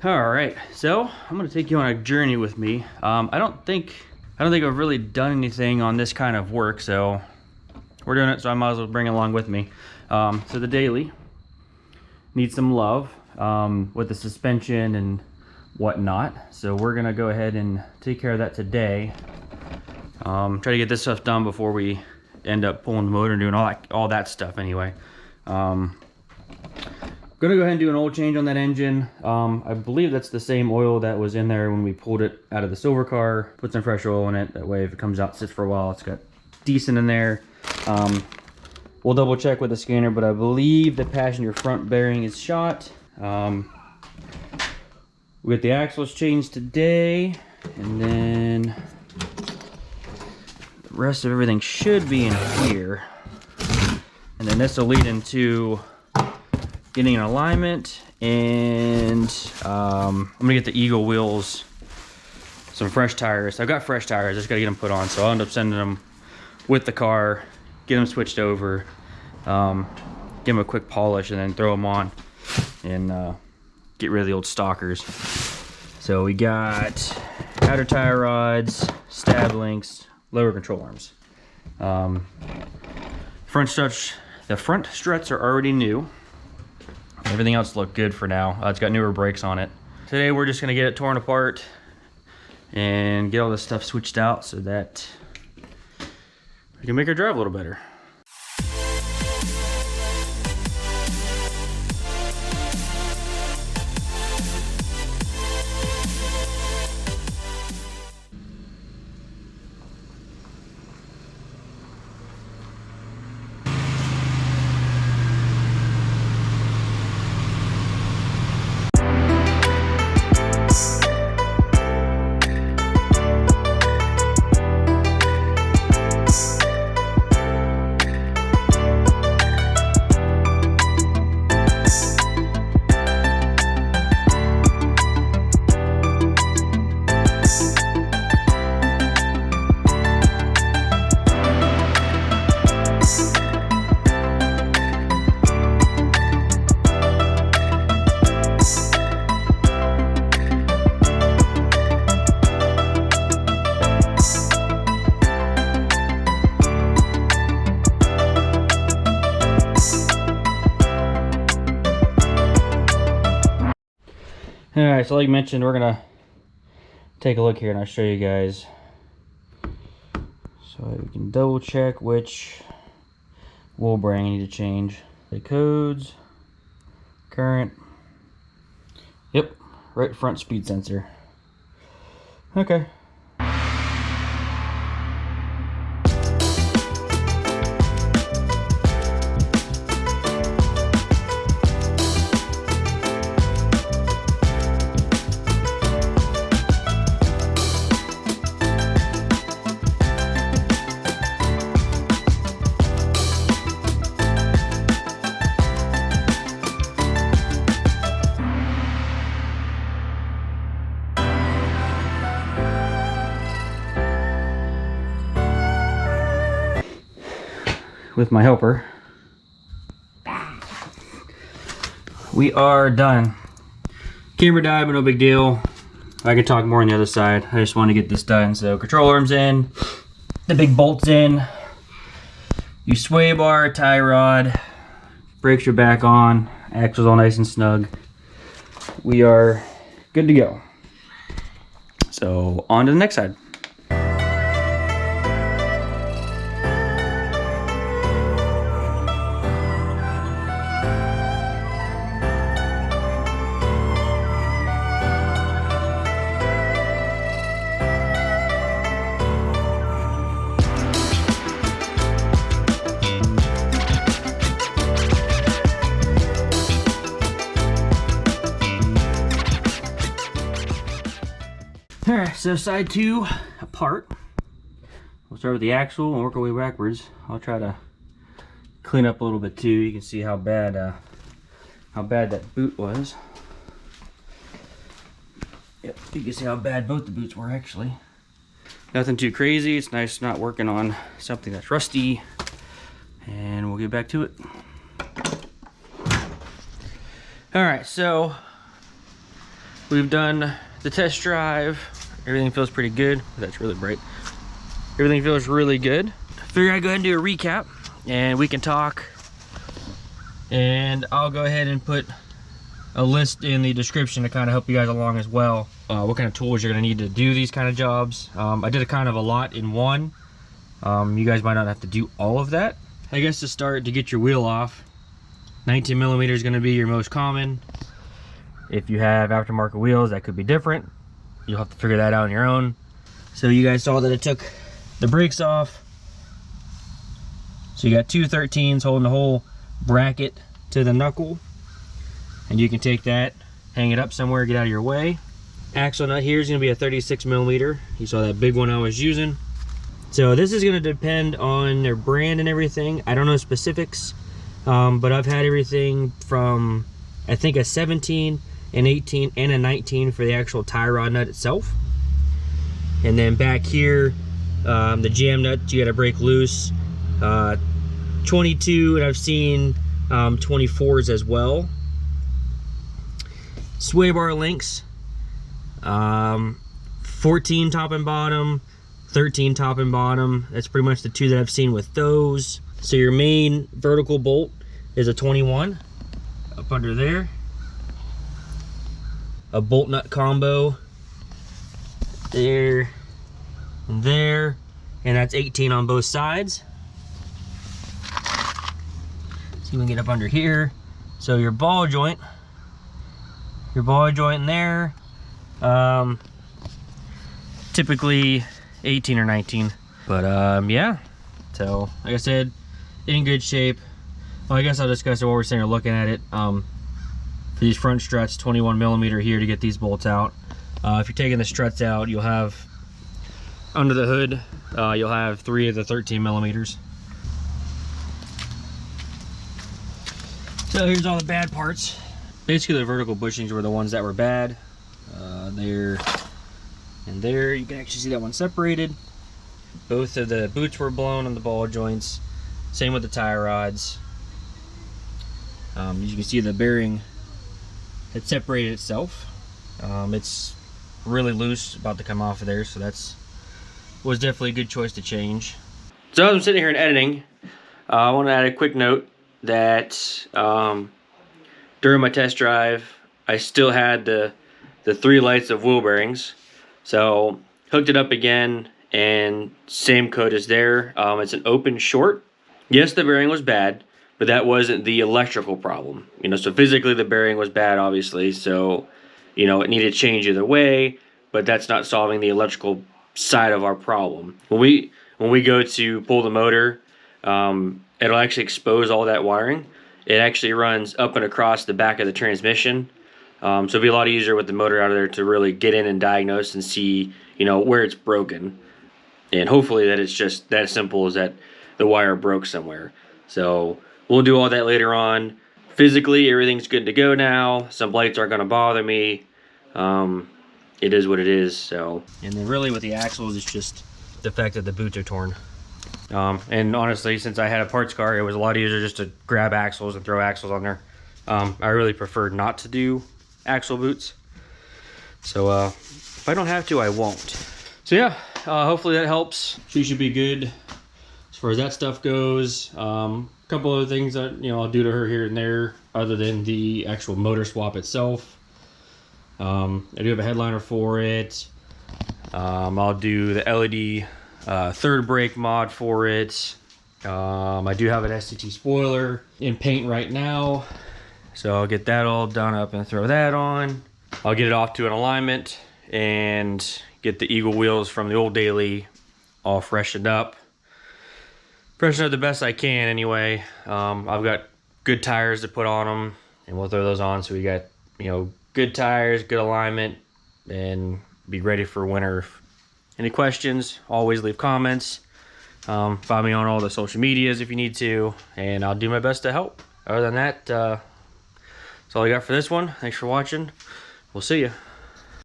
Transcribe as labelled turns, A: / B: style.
A: All right, so I'm gonna take you on a journey with me. I don't think I've really done anything on this kind of work, so we're doing it, so I might as well bring it along with me. So the daily needs some love with the suspension and whatnot. So we're gonna go ahead and take care of that today. Try to get this stuff done before we end up pulling the motor and doing all that stuff anyway. Gonna go ahead and do an oil change on that engine. I believe that's the same oil that was in there when we pulled it out of the silver car. Put some fresh oil in it. That way if it comes out, sits for a while, it's got decent in there. We'll double check with the scanner, but I believe the passenger front bearing is shot. We get the axles changed today, and then the rest of everything should be in here. And then this will lead into getting an alignment, and I'm gonna get the Eagle wheels, some fresh tires. I've got fresh tires, I just gotta get them put on, so I'll end up sending them with the car, get them switched over, give them a quick polish, and then throw them on and get rid of the old stalkers. So we got outer tire rods, stab links, lower control arms. The front struts are already new. Everything else looked good for now. It's got newer brakes on it. Today we're just gonna get it torn apart and get all this stuff switched out so that we can make her drive a little better. All right, so like mentioned, we're gonna take a look here and I'll show you guys. So we can double check which wheel bearing I need to change. The codes, current, yep, right front speed sensor. Okay. With my helper, we are done. Camera died, but no big deal. I can talk more on the other side. I just want to get this done. So control arms in, the big bolts in, you sway bar, tie rod, brakes are back on, axles all nice and snug. We are good to go. So on to the next side. Alright, so side two apart. We'll start with the axle and work our way backwards. I'll try to clean up a little bit too. You can see how bad that boot was. Yep, you can see how bad both the boots were actually. Nothing too crazy. It's nice not working on something that's rusty. And we'll get back to it. Alright, so we've done the test drive. Everything feels pretty good. That's really bright. Everything feels really good. Figure I'd go ahead and do a recap and we can talk. And I'll go ahead and put a list in the description to kind of help you guys along as well. What kind of tools you're gonna need to do these kind of jobs. I did a kind of a lot in one. You guys might not have to do all of that. I guess to start, to get your wheel off, 19 millimeter is gonna be your most common. If you have aftermarket wheels, that could be different. You'll have to figure that out on your own. So you guys saw that it took the brakes off. So you got two 13s holding the whole bracket to the knuckle. And you can take that, hang it up somewhere, get out of your way. Axle nut here is gonna be a 36 millimeter. You saw that big one I was using. So this is gonna depend on their brand and everything. I don't know specifics, but I've had everything from, I think, a 17, an 18, and a 19 for the actual tie rod nut itself. And then back here, the jam nut, you gotta break loose. 22, and I've seen 24s as well. Sway bar links, 14 top and bottom, 13 top and bottom. That's pretty much the two that I've seen with those. So your main vertical bolt is a 21 up under there. A bolt nut combo there and there, and that's 18 on both sides. So you can get up under here. So your ball joint in there, typically 18 or 19, but yeah, so like I said, in good shape. Well, I guess I'll discuss it while we're sitting here looking at it. For these front struts, 21 millimeter here to get these bolts out. If you're taking the struts out, you'll have under the hood, you'll have 3 of the 13 millimeters. So here's all the bad parts. Basically the vertical bushings were the ones that were bad. There and there, you can actually see that one separated. Both of the boots were blown on the ball joints. Same with the tie rods. As you can see, the bearing had separated itself. It's really loose, about to come off of there, so was definitely a good choice to change. So as I'm sitting here and editing, I want to add a quick note that during my test drive, I still had the 3 lights of wheel bearings. So hooked it up again, and same code is there. It's an open short. Yes, the bearing was bad, but that wasn't the electrical problem. You know, so physically the bearing was bad, obviously. So, you know, it needed change either way, but that's not solving the electrical side of our problem. When we go to pull the motor, it'll actually expose all that wiring. It actually runs up and across the back of the transmission. So it'll be a lot easier with the motor out of there to really get in and diagnose and see, you know, where it's broken. And hopefully that it's just that simple as that the wire broke somewhere. So we'll do all that later on. Physically, everything's good to go now. Some lights aren't going to bother me. It is what it is. So, and then really with the axles, it's just the fact that the boots are torn. And honestly, since I had a parts car, it was a lot easier just to grab axles and throw axles on there. I really prefer not to do axle boots. So if I don't have to, I won't. So yeah, hopefully that helps. She should be good as far as that stuff goes. A couple other things that, you know, I'll do to her here and there other than the actual motor swap itself. I do have a headliner for it. I'll do the LED third brake mod for it. I do have an STT spoiler in paint right now, so I'll get that all done up and throw that on. I'll get it off to an alignment and get the Eagle wheels from the old daily all freshened up the best I can anyway. I've got good tires to put on them, and we'll throw those on so we got, you know, good tires, good alignment, and be ready for winter. Any questions, always leave comments. Find me on all the social medias if you need to, and I'll do my best to help. Other than that, that's all I got for this one. Thanks for watching. We'll see you.